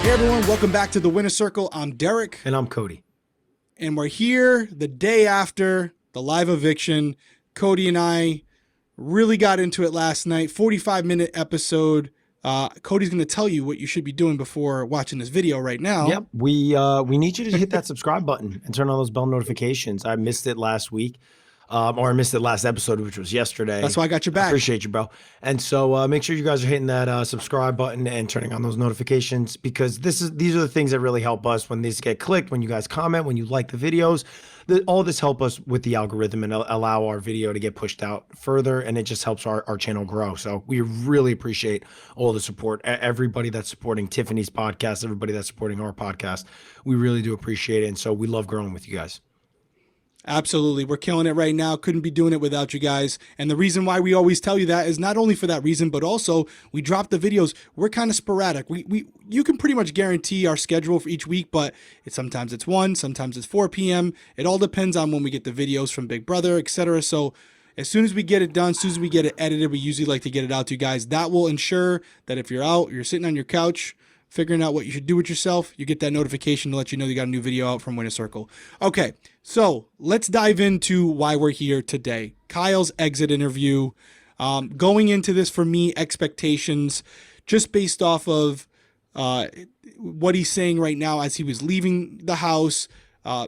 Hey everyone, welcome back to the Winner Circle. I'm Derrick. And I'm Cody. And we're here the day after the live eviction. Cody and I really got into it last night, 45-minute episode. Cody's going to tell you what you should be doing before watching this video right now. Yep, we need you to hit that subscribe button and turn on those bell notifications. I missed it last week. Or I missed it last episode, which was yesterday. That's why I got your back. I appreciate you, bro. And so make sure you guys are hitting that subscribe button and turning on those notifications, because these are the things that really help us when these get clicked, when you guys comment, when you like the videos. All this help us with the algorithm and allow our video to get pushed out further, and it just helps our channel grow. So we really appreciate all the support. Everybody that's supporting Tiffany's podcast, everybody that's supporting our podcast, we really do appreciate it. And so we love growing with you guys. Absolutely. We're killing it right now. Couldn't be doing it without you guys. And the reason why we always tell you that is not only for that reason, but also we drop the videos. We're kind of sporadic. You can pretty much guarantee our schedule for each week, but sometimes it's 1, sometimes it's 4 p.m. It all depends on when we get the videos from Big Brother, etc. So as soon as we get it done, as soon as we get it edited, we usually like to get it out to you guys. That will ensure that if you're out, you're sitting on your couch, figuring out what you should do with yourself, you get that notification to let you know you got a new video out from Winner Circle. Okay, so let's dive into why we're here today. Kyle's exit interview. Going into this, for me, expectations just based off of what he's saying right now as he was leaving the house.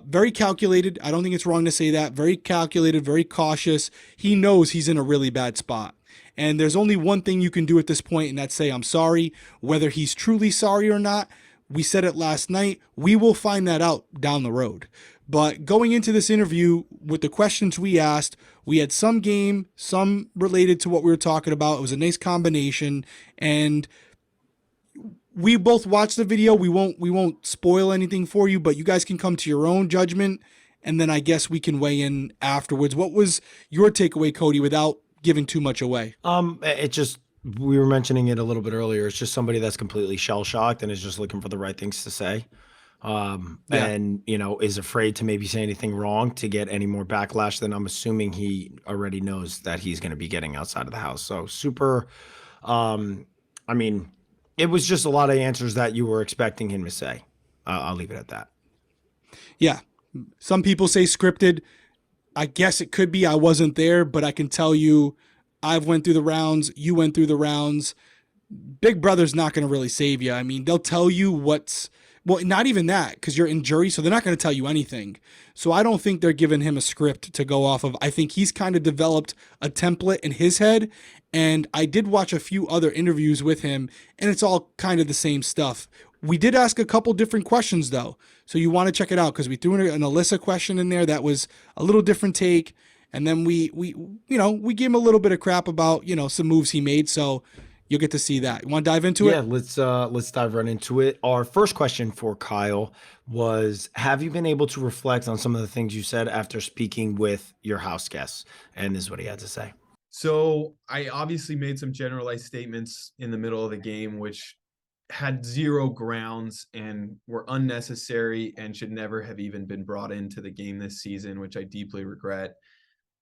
Very calculated. I don't think it's wrong to say that. Very calculated, very cautious. He knows he's in a really bad spot. And there's only one thing you can do at this point, and that's say, I'm sorry. Whether he's truly sorry or not, we said it last night. We will find that out down the road. But going into this interview with the questions we asked, we had some game, some related to what we were talking about. It was a nice combination. And we both watched the video. We won't spoil anything for you, but you guys can come to your own judgment. And then I guess we can weigh in afterwards. What was your takeaway, Cody, without giving too much away? We were mentioning it a little bit earlier. It's just somebody that's completely shell shocked and is just looking for the right things to say. And, is afraid to maybe say anything wrong to get any more backlash than I'm assuming he already knows that he's going to be getting outside of the house. So super, it was just a lot of answers that you were expecting him to say. I'll leave it at that. Yeah. Some people say scripted. I guess it could be. I wasn't there, but I can tell you I've went through the rounds. You went through the rounds. Big Brother's not going to really save you. I mean, they'll tell you not even that, because you're in jury, so they're not going to tell you anything. So I don't think they're giving him a script to go off of. I think he's kind of developed a template in his head, and I did watch a few other interviews with him, and it's all kind of the same stuff. We did ask a couple different questions, though, so you want to check it out, because we threw an Alyssa question in there that was a little different take, and then we gave him a little bit of crap about, some moves he made, so you'll get to see that. You want to dive into it? Yeah, let's dive right into it. Our first question for Kyle was, have you been able to reflect on some of the things you said after speaking with your house guests? And this is what he had to say. So I obviously made some generalized statements in the middle of the game, which had zero grounds and were unnecessary and should never have even been brought into the game this season, which I deeply regret.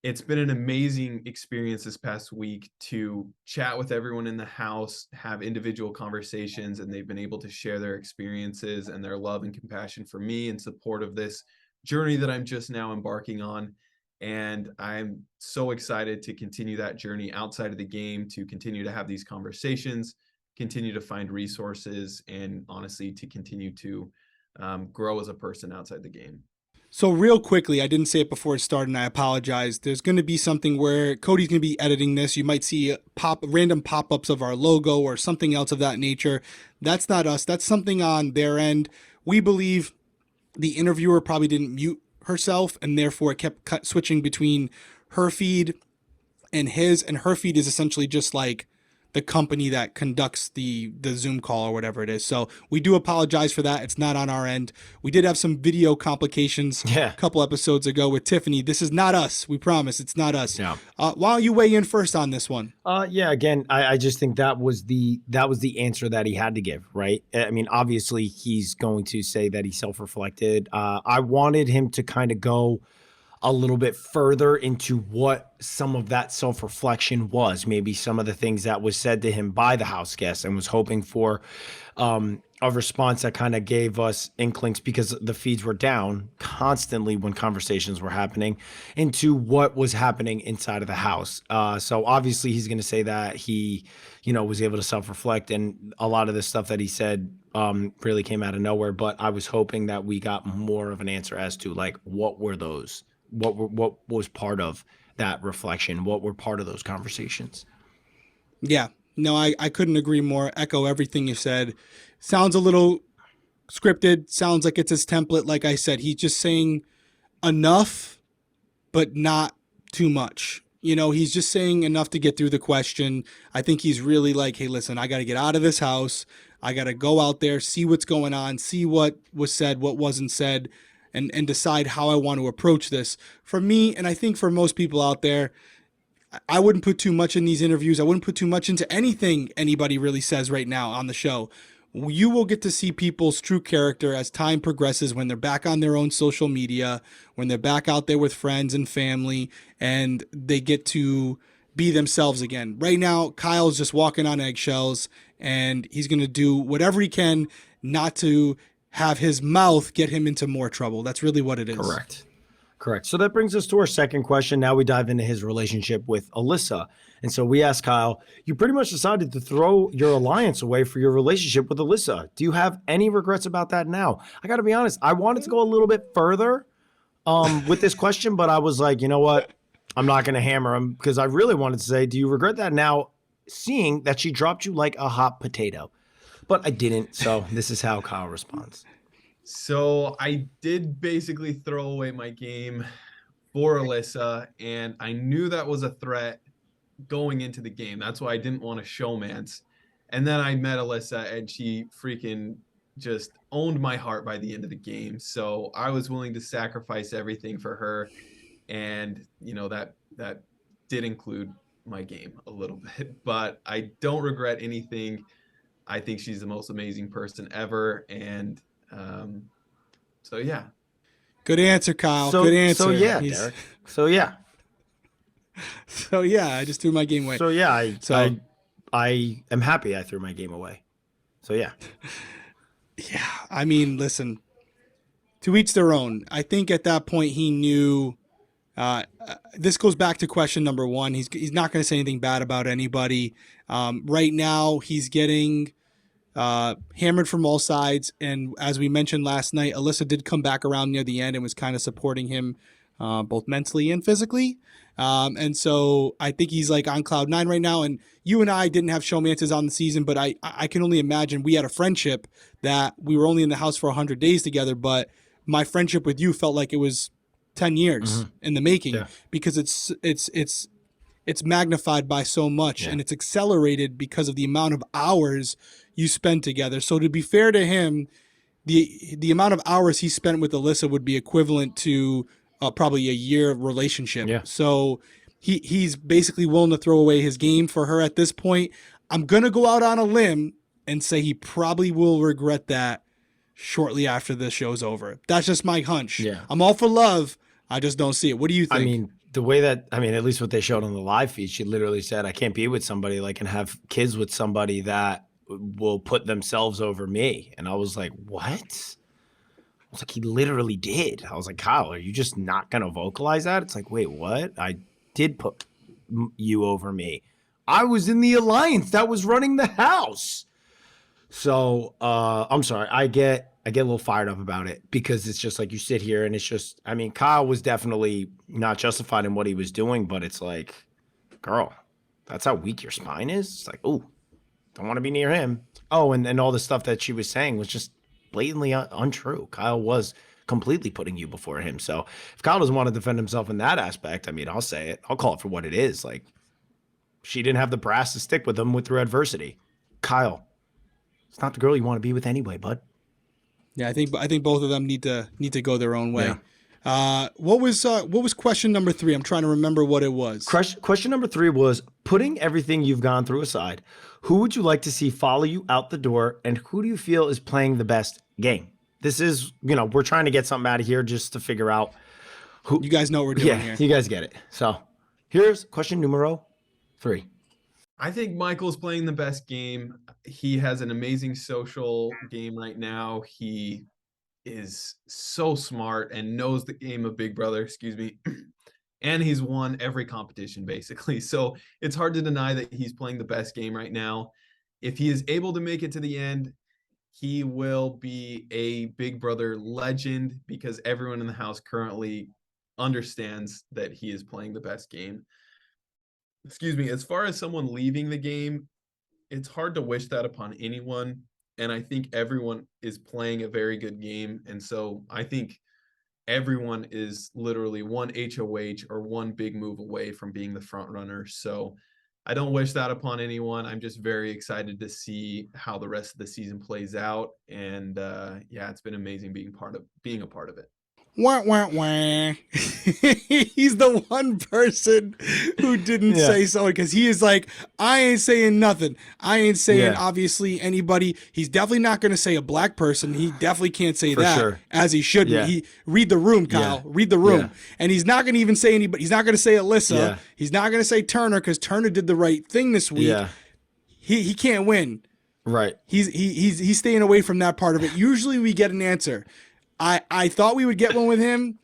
It's been an amazing experience this past week to chat with everyone in the house, have individual conversations, and they've been able to share their experiences and their love and compassion for me in support of this journey that I'm just now embarking on. And I'm so excited to continue that journey outside of the game, to continue to have these conversations, continue to find resources, and honestly, to continue to grow as a person outside the game. So real quickly, I didn't say it before it started, and I apologize. There's going to be something where Cody's going to be editing this. You might see random pop-ups of our logo or something else of that nature. That's not us. That's something on their end. We believe the interviewer probably didn't mute herself, and therefore it kept switching between her feed and his, and her feed is essentially just like the company that conducts the Zoom call or whatever it is. So we do apologize for that. It's not on our end. We did have some video complications a couple episodes ago with Tiffany. This is not us. We promise it's not us. Yeah. Why don't you weigh in first on this one? Again, I just think that was the answer that he had to give, right? I mean, obviously he's going to say that he self-reflected. I wanted him to kind of go a little bit further into what some of that self-reflection was, maybe some of the things that was said to him by the house guests, and was hoping for a response that kind of gave us inklings, because the feeds were down constantly when conversations were happening, into what was happening inside of the house. So obviously he's going to say that he, was able to self-reflect, and a lot of the stuff that he said really came out of nowhere. But I was hoping that we got more of an answer as to like, what were those, what was part of that reflection, what were part of those conversations. Yeah. No, I couldn't agree more. Echo everything you said. Sounds a little scripted. Sounds like it's his template. Like I said, he's just saying enough, but not too much. He's just saying enough to get through the question. I think he's really like, hey, listen, I got to get out of this house. I got to go out there, see what's going on, see what was said, what wasn't said, and decide how I want to approach this. For me, and I think for most people out there, I wouldn't put too much in these interviews. I wouldn't put too much into anything anybody really says right now on the show. You will get to see people's true character as time progresses, when they're back on their own social media, when they're back out there with friends and family, and they get to be themselves again. Right now, Kyle's just walking on eggshells, and he's going to do whatever he can not to have his mouth get him into more trouble. That's really what it is. Correct. So that brings us to our second question. Now we dive into his relationship with Alyssa. And so we asked Kyle, you pretty much decided to throw your alliance away for your relationship with Alyssa. Do you have any regrets about that now? I got to be honest, I wanted to go a little bit further with this question, but I was like, you know what? I'm not going to hammer him, because I really wanted to say, do you regret that now, seeing that she dropped you like a hot potato? But I didn't. So this is how Kyle responds. So I did basically throw away my game for Alyssa, and I knew that was a threat going into the game. That's why I didn't want to showmance. And then I met Alyssa, and she freaking just owned my heart by the end of the game. So I was willing to sacrifice everything for her. And that did include my game a little bit, but I don't regret anything. I think she's the most amazing person ever. And so yeah. Good answer, Kyle. Good answer. So yeah, Derek. So yeah. So yeah, I just threw my game away. So yeah, I am happy I threw my game away. So yeah. Yeah, I mean, listen, to each their own. I think at that point he knew. This goes back to question number one. He's not going to say anything bad about anybody. Right now, he's getting hammered from all sides. And as we mentioned last night, Alyssa did come back around near the end and was kind of supporting him both mentally and physically. And so I think he's like on cloud nine right now. And you and I didn't have showmances on the season, but I can only imagine we had a friendship that we were only in the house for 100 days together. But my friendship with you felt like it was 10 years in the making, because it's magnified by so much, and it's accelerated because of the amount of hours you spend together. So to be fair to him, the amount of hours he spent with Alyssa would be equivalent to probably a year of relationship. Yeah. So he's basically willing to throw away his game for her at this point. I'm going to go out on a limb and say he probably will regret that shortly after the show's over. That's just my hunch. Yeah. I'm all for love. I just don't see it. What do you think? I mean, the way that, at least what they showed on the live feed, she literally said, I can't be with somebody and have kids with somebody that will put themselves over me. And I was like, what? I was like, he literally did. I was like, Kyle, are you just not going to vocalize that? It's like, wait, what? I did put you over me. I was in the alliance that was running the house. So I'm sorry. I get a little fired up about it, because it's just like, you sit here and it's just, Kyle was definitely not justified in what he was doing, but it's like, girl, that's how weak your spine is. It's like, oh, don't want to be near him. Oh, and all the stuff that she was saying was just blatantly untrue. Kyle was completely putting you before him. So if Kyle doesn't want to defend himself in that aspect, I'll say it. I'll call it for what it is. Like, she didn't have the brass to stick with him through adversity. Kyle, it's not the girl you want to be with anyway, bud. Yeah, I think both of them need to go their own way. Yeah. What was question number 3? I'm trying to remember what it was. Question number 3 was, putting everything you've gone through aside, who would you like to see follow you out the door, and who do you feel is playing the best game? This is, we're trying to get something out of here just to figure out who. You guys know what we're doing here. You guys get it. So here's question numero 3. I think Michael's playing the best game. He has an amazing social game right now. He is so smart and knows the game of Big Brother, excuse me. And he's won every competition basically. So it's hard to deny that he's playing the best game right now. If he is able to make it to the end, he will be a Big Brother legend because everyone in the house currently understands that he is playing the best game. Excuse me, as far as someone leaving the game, it's hard to wish that upon anyone. And I think everyone is playing a very good game. And so I think everyone is literally one HOH or one big move away from being the front runner. So I don't wish that upon anyone. I'm just very excited to see how the rest of the season plays out. And yeah, it's been amazing being a part of it. Wah, wah, wah. He's the one person who didn't say so because he is like, I ain't saying nothing. I ain't saying obviously anybody. He's definitely not going to say a black person. He definitely can't say that as he shouldn't. Yeah. He read the room, Kyle. Read the room. And he's not going to even say anybody. He's not going to say Alyssa. He's not going to say Turner because Turner did the right thing this week. He can't win. Right. He's staying away from that part of it. Usually we get an answer. I thought we would get one with him.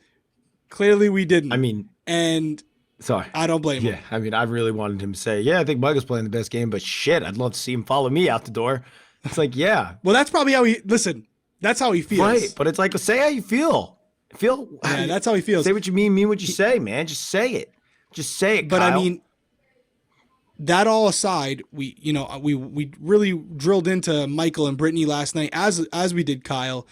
Clearly we didn't. I mean, and sorry, I don't blame him. Yeah, I mean, I really wanted him to say, yeah, I think Michael's playing the best game, but shit, I'd love to see him follow me out the door. It's like, yeah. Well, that's probably how that's how he feels. Right, but it's like, say how you feel. Yeah, that's how he feels. Say what you mean what you say, man. Just say it. Just say it, But Kyle. I mean, that all aside, we really drilled into Michael and Brittany last night, as we did Kyle.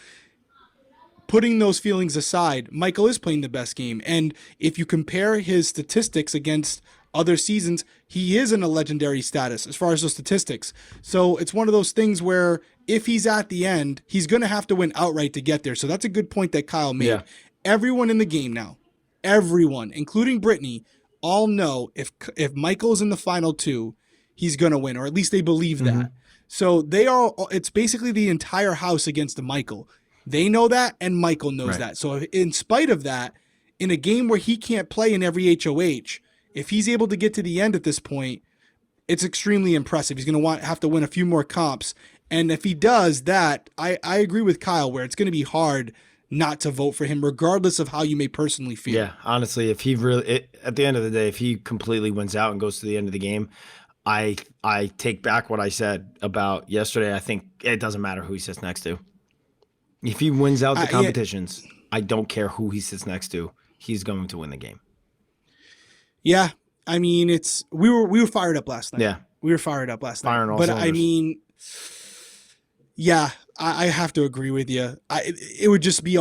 Putting those feelings aside, Michael is playing the best game. And if you compare his statistics against other seasons, he is in a legendary status as far as those statistics. So it's one of those things where if he's at the end, he's going to have to win outright to get there. So that's a good point that Kyle made. Yeah. Everyone in the game now, everyone, including Brittany, all know if Michael's in the final two, he's going to win, or at least they believe that. So it's basically the entire house against Michael. They know that, and Michael knows that. So in spite of that, in a game where he can't play in every HOH, if he's able to get to the end at this point, it's extremely impressive. He's going to have to win a few more comps. And if he does that, I agree with Kyle where it's going to be hard not to vote for him, regardless of how you may personally feel. Yeah, honestly, if he at the end of the day, if he completely wins out and goes to the end of the game, I take back what I said about yesterday. I think it doesn't matter who he sits next to. If he wins out the competitions, I don't care who he sits next to. He's going to win the game. Yeah, I mean, we were fired up last night. Yeah, we were fired up last night. All but cylinders. I mean, yeah, I have to agree with you. It would just be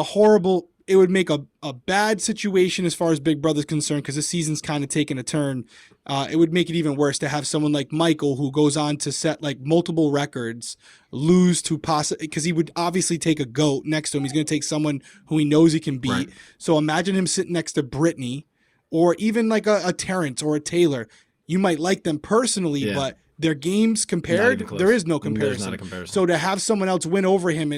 it would make a bad situation as far as Big Brother's concerned because this season's kind of taken a turn. It would make it even worse to have someone like Michael who goes on to set like multiple records lose to because he would obviously take a GOAT next to him. He's going to take someone who he knows he can beat. Right. So imagine him sitting next to Brittany or even like a Terrence or a Taylor. You might like them personally, but their games compared, there is no comparison. There's not a comparison. So to have someone else win over him,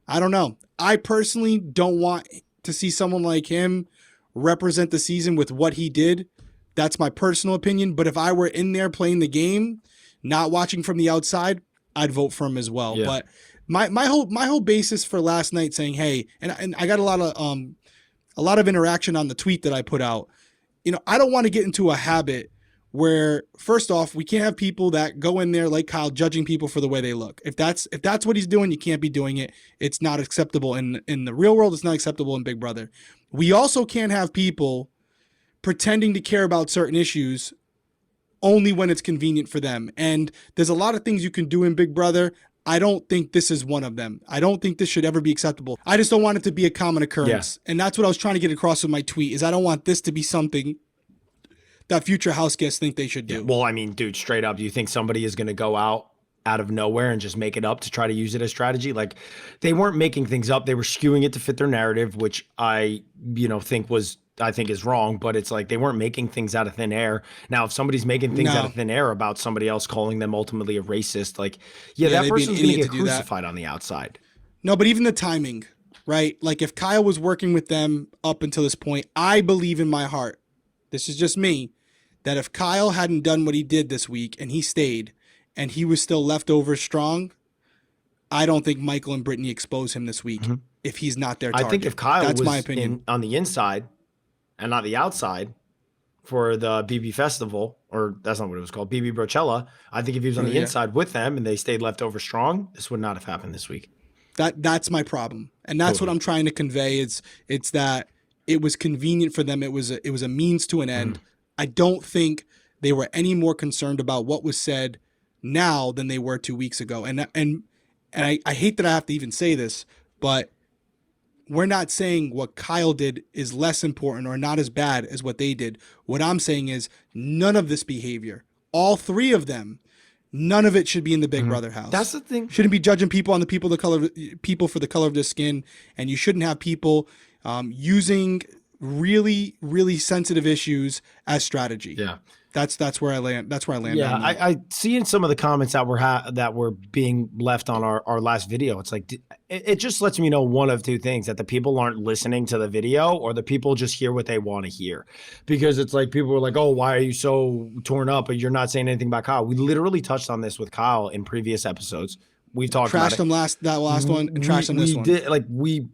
I don't know. I personally don't want to see someone like him represent the season with what he did. That's my personal opinion. But if I were in there playing the game, not watching from the outside, I'd vote for him as well. Yeah. But my whole basis for last night saying, hey, and I got a lot of interaction on the tweet that I put out. I don't want to get into a habit where, first off, we can't have people that go in there like Kyle judging people for the way they look. If that's what he's doing, you can't be doing it. It's not acceptable in the real world. It's not acceptable in Big Brother. We also can't have people pretending to care about certain issues only when it's convenient for them. And there's a lot of things you can do in Big Brother. I don't think this is one of them. I don't think this should ever be acceptable. I just don't want it to be a common occurrence. Yeah. And that's what I was trying to get across with my tweet is I don't want this to be something that future house guests think they should do. Yeah. Well, I mean, dude, straight up, do you think somebody is going to go out of nowhere and just make it up to try to use it as strategy? Like, they weren't making things up. They were skewing it to fit their narrative, which I think is wrong, but it's like they weren't making things out of thin air. Now, if somebody's making things out of thin air about somebody else calling them ultimately a racist, like, that person's going to get crucified on the outside. No, but even the timing, right? Like if Kyle was working with them up until this point, I believe in my heart, this is just me, that if Kyle hadn't done what he did this week and he stayed and he was still left over strong, I don't think Michael and Brittany expose him this week if he's not their target. I think if Kyle That's was my opinion. on the inside and not the outside for the BB Festival, or that's not what it was called, BB Brochella, I think if he was on the inside with them and they stayed left over strong, this would not have happened this week. That's my problem. And that's what I'm trying to convey. It's that it was convenient for them. It was a means to an end. I don't think they were any more concerned about what was said now than they were 2 weeks ago. And I hate that I have to even say this, but we're not saying what Kyle did is less important or not as bad as what they did. What I'm saying is none of this behavior, all three of them, none of it should be in the Big Brother house. That's the thing. Shouldn't be judging people on the people for the color of their skin, and you shouldn't have people using really, really sensitive issues as strategy. Yeah. That's where I land. That's where I land. Yeah, I see in some of the comments that were being left on our last video. It's like it just lets me know one of two things: that the people aren't listening to the video, or the people just hear what they want to hear. Because it's like people were like, "Oh, why are you so torn up? But you're not saying anything about Kyle." We literally touched on this with Kyle in previous episodes. We've talked about it. Trashed him that last one, and trashed him this one. Did, like we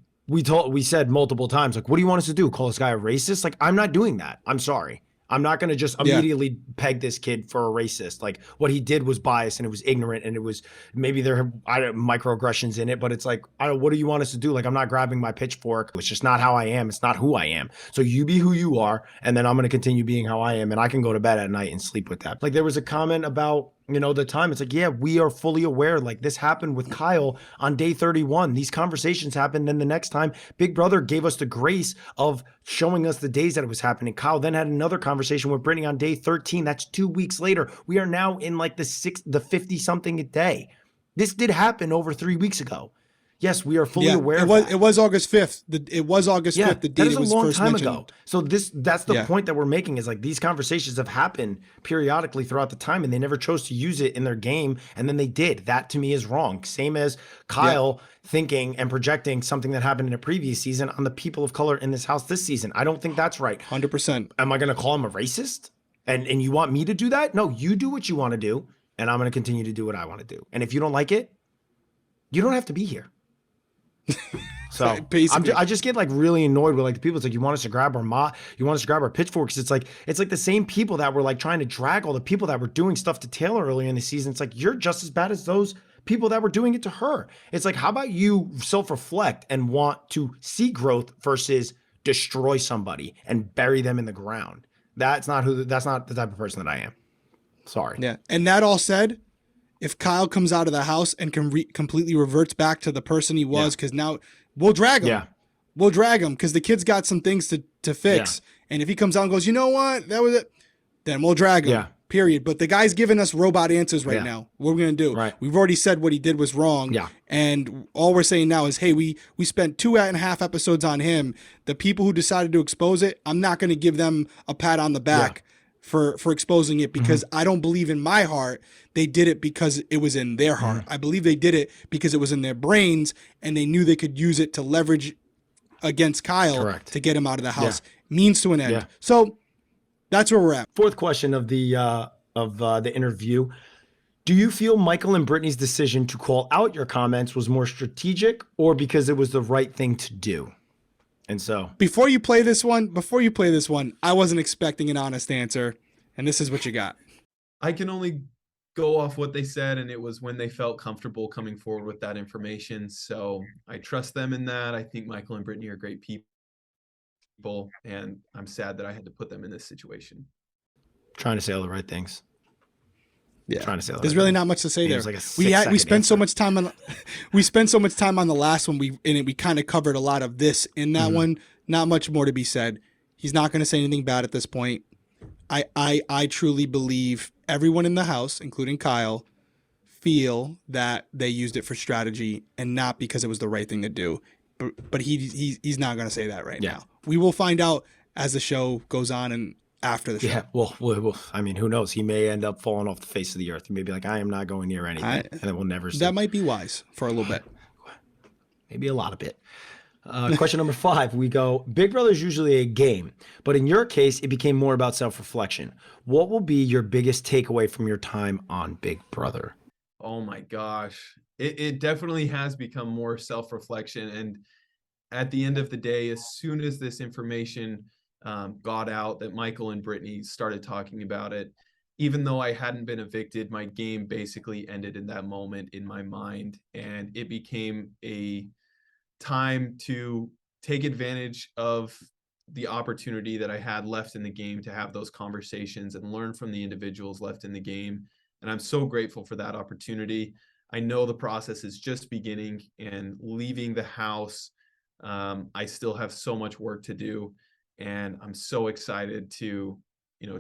said multiple times, like, "What do you want us to do? Call this guy a racist?" Like, I'm not doing that. I'm sorry. I'm not going to just immediately peg this kid for a racist. Like, what he did was biased and it was ignorant and it was maybe there are microaggressions in it, but it's like, what do you want us to do? Like, I'm not grabbing my pitchfork. It's just not how I am. It's not who I am. So you be who you are, and then I'm going to continue being how I am, and I can go to bed at night and sleep with that. Like, there was a comment about, the time. It's like, yeah, we are fully aware. Like, this happened with Kyle on day 31. These conversations happened. Then the next time, Big Brother gave us the grace of showing us the days that it was happening. Kyle then had another conversation with Brittany on day 13. That's 2 weeks later. We are now in like the 50 something a day. This did happen over 3 weeks ago. Yes, we are fully aware of that. It was August 5th. It was August 5th, the date it was first mentioned. Ago. So that's the point that we're making, is like, these conversations have happened periodically throughout the time, and they never chose to use it in their game, and then they did. That to me is wrong. Same as Kyle thinking and projecting something that happened in a previous season on the people of color in this house this season. I don't think that's right. 100%. Am I going to call him a racist? And you want me to do that? No, you do what you want to do, and I'm going to continue to do what I want to do. And if you don't like it, you don't have to be here. So I just get like really annoyed with like the people. It's like, you want us to grab our pitchforks. It's like the same people that were like trying to drag all the people that were doing stuff to Taylor earlier in the season. It's like, you're just as bad as those people that were doing it to her. It's like, how about you self-reflect and want to see growth versus destroy somebody and bury them in the ground? That's not the type of person that I am. Sorry. Yeah. And that all said, if Kyle comes out of the house and completely reverts back to the person he was, because now we'll drag him. Yeah. We'll drag him because the kid's got some things to fix. Yeah. And if he comes out and goes, you know what, that was it, then we'll drag him. Yeah. Period. But the guy's giving us robot answers right now. What are we going to do? Right. We've already said what he did was wrong. Yeah. And all we're saying now is, hey, we spent 2.5 episodes on him. The people who decided to expose it, I'm not going to give them a pat on the back for exposing it, because I don't believe in my heart they did it because it was in their heart. I believe they did it because it was in their brains and they knew they could use it to leverage against Kyle to get him out of the house. Means to an end. So that's where we're at. Fourth question of the interview. Do you feel Michael and Brittany's decision to call out your comments was more strategic, or because it was the right thing to do? And so before you play this one, I wasn't expecting an honest answer, and this is what you got. I can only go off what they said, and it was when they felt comfortable coming forward with that information. So I trust them in that. I think Michael and Brittany are great people, and I'm sad that I had to put them in this situation. Trying to say all the right things. Yeah, trying to say there's really not much to say there. Like we spent so much time on the last one. We kind of covered a lot of this in that one. Not much more to be said. He's not going to say anything bad at this point. I truly believe everyone in the house, including Kyle, feel that they used it for strategy and not because it was the right thing to do. But he's not going to say that right now. We will find out as the show goes on and after the show. Yeah, well, I mean, who knows? He may end up falling off the face of the earth. He may be like, I am not going near anything, and then we'll never see. That might be wise for a little bit. Maybe a lot of bit. Question number 5, we go, Big Brother is usually a game, but in your case, it became more about self-reflection. What will be your biggest takeaway from your time on Big Brother? Oh my gosh. It definitely has become more self-reflection. And at the end of the day, as soon as this information got out that Michael and Brittany started talking about it, even though I hadn't been evicted, my game basically ended in that moment in my mind. And it became a time to take advantage of the opportunity that I had left in the game to have those conversations and learn from the individuals left in the game. And I'm so grateful for that opportunity. I know the process is just beginning, and leaving the house, I still have so much work to do. And I'm so excited to,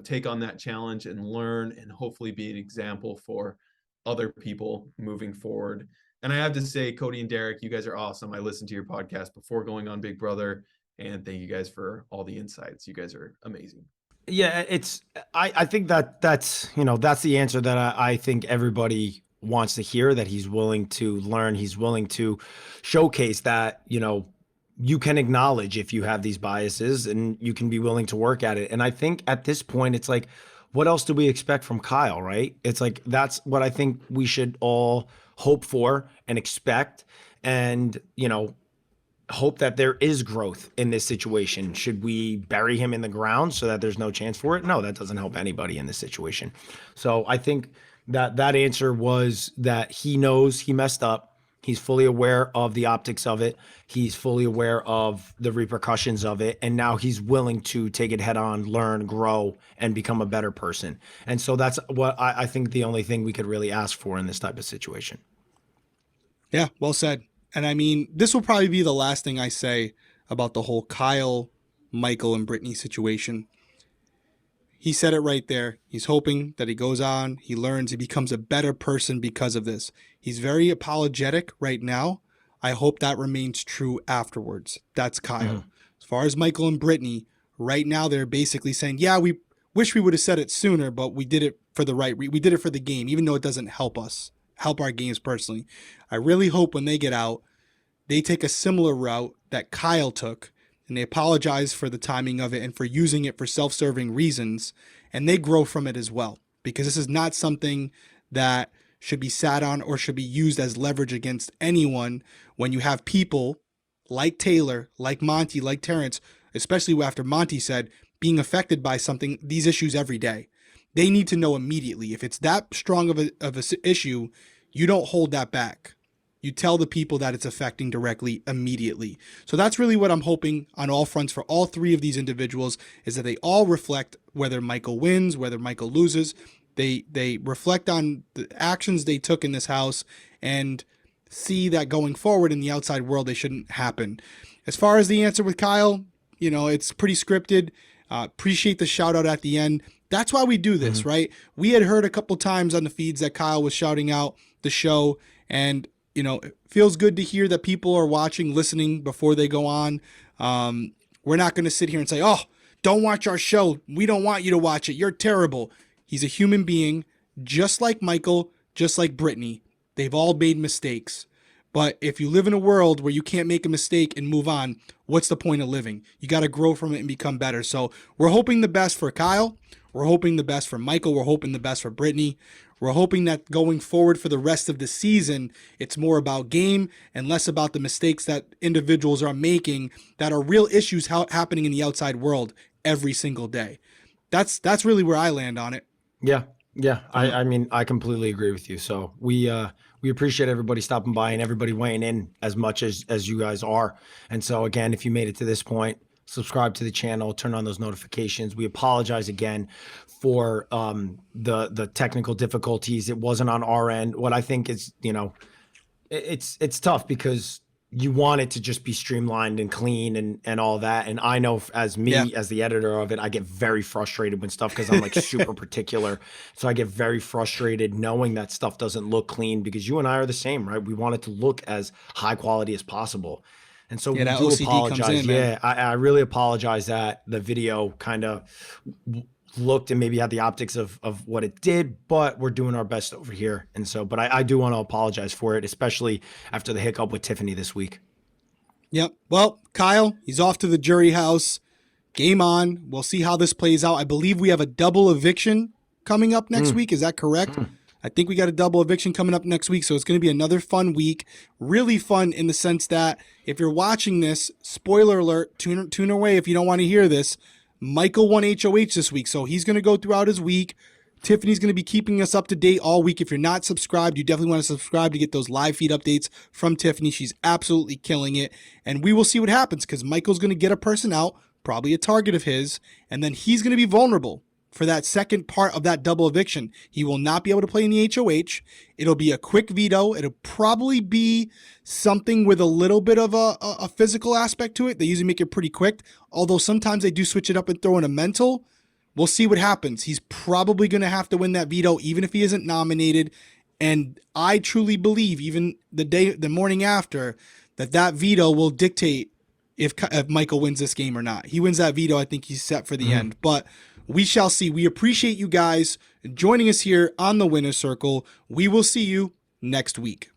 take on that challenge and learn and hopefully be an example for other people moving forward. And I have to say, Cody and Derrick, you guys are awesome. I listened to your podcast before going on Big Brother, and thank you guys for all the insights. You guys are amazing. Yeah, I think that's the answer that I think everybody wants to hear, that he's willing to learn, he's willing to showcase that, you can acknowledge if you have these biases and you can be willing to work at it. And I think at this point, it's like, what else do we expect from Kyle, right? It's like, that's what I think we should all hope for and expect. And, hope that there is growth in this situation. Should we bury him in the ground so that there's no chance for it? No, that doesn't help anybody in this situation. So I think that answer was that he knows he messed up. He's fully aware of the optics of it. He's fully aware of the repercussions of it. And now he's willing to take it head on, learn, grow, and become a better person. And so that's what I think the only thing we could really ask for in this type of situation. Yeah, well said. And I mean, this will probably be the last thing I say about the whole Kyle, Michael, and Brittany situation. He said it right there. He's hoping that he goes on, he learns, he becomes a better person because of this. He's very apologetic right now. I hope that remains true afterwards. That's Kyle. Mm-hmm. As far as Michael and Brittany, right now they're basically saying, yeah, we wish we would have said it sooner, but we did it for the right we did it for the game, even though it doesn't help our games personally. I really hope when they get out, they take a similar route that Kyle took, and they apologize for the timing of it and for using it for self-serving reasons, and they grow from it as well, because this is not something that should be sat on or should be used as leverage against anyone when you have people like Taylor, like Monty, like Terrence, especially after Monty said, being affected by these issues every day. They need to know immediately. If it's that strong of a issue, you don't hold that back. You tell the people that it's affecting directly immediately. So that's really what I'm hoping on all fronts for all 3 of these individuals, is that they all reflect, whether Michael wins, whether Michael loses, they reflect on the actions they took in this house and see that going forward in the outside world, they shouldn't happen. As far as the answer with Kyle, it's pretty scripted. Appreciate the shout out at the end. That's why we do this, right? We had heard a couple times on the feeds that Kyle was shouting out the show, and it feels good to hear that people are watching, listening before they go on. We're not going to sit here and say, oh, don't watch our show. We don't want you to watch it. You're terrible. He's a human being, just like Michael, just like Brittany. They've all made mistakes. But if you live in a world where you can't make a mistake and move on, what's the point of living? You got to grow from it and become better. So we're hoping the best for Kyle. We're hoping the best for Michael. We're hoping the best for Brittany. We're hoping that going forward for the rest of the season, it's more about game and less about the mistakes that individuals are making that are real issues happening in the outside world every single day. That's really where I land on it. Yeah. I mean, I completely agree with you. So we appreciate everybody stopping by and everybody weighing in as much as you guys are. And so again, if you made it to this point, subscribe to the channel, turn on those notifications. We apologize again for the technical difficulties. It wasn't on our end. What I think is, it's tough because you want it to just be streamlined and clean and all that. And I know as the editor of it, I get very frustrated when stuff, because I'm like super particular. So I get very frustrated knowing that stuff doesn't look clean, because you and I are the same, right? We want it to look as high quality as possible. And so we do OCD apologize. Comes in, man. I really apologize that the video kind of looked and maybe had the optics of what it did, but we're doing our best over here. And so, but I do want to apologize for it, especially after the hiccup with Tiffany this week. Yep. Well, Kyle, he's off to the jury house. Game on. We'll see how this plays out. I believe we have a double eviction coming up next week. Is that correct? I think we got a double eviction coming up next week, so it's going to be another fun week. Really fun in the sense that if you're watching this, spoiler alert, tune away if you don't want to hear this. Michael won HOH this week, so he's going to go throughout his week. Tiffany's going to be keeping us up to date all week. If you're not subscribed, you definitely want to subscribe to get those live feed updates from Tiffany. She's absolutely killing it, and we will see what happens because Michael's going to get a person out, probably a target of his, and then he's going to be vulnerable for that second part of that double eviction. He will not be able to play in the HOH. It'll be a quick veto. It'll probably be something with a little bit of a physical aspect to it. They usually make it pretty quick, although sometimes they do switch it up and throw in a mental. We'll see what happens. He's probably going to have to win that veto, even if he isn't nominated. And I truly believe, even the morning after, that veto will dictate if Michael wins this game or not. He wins that veto, I think he's set for the end. But we shall see. We appreciate you guys joining us here on the Winner's Circle. We will see you next week.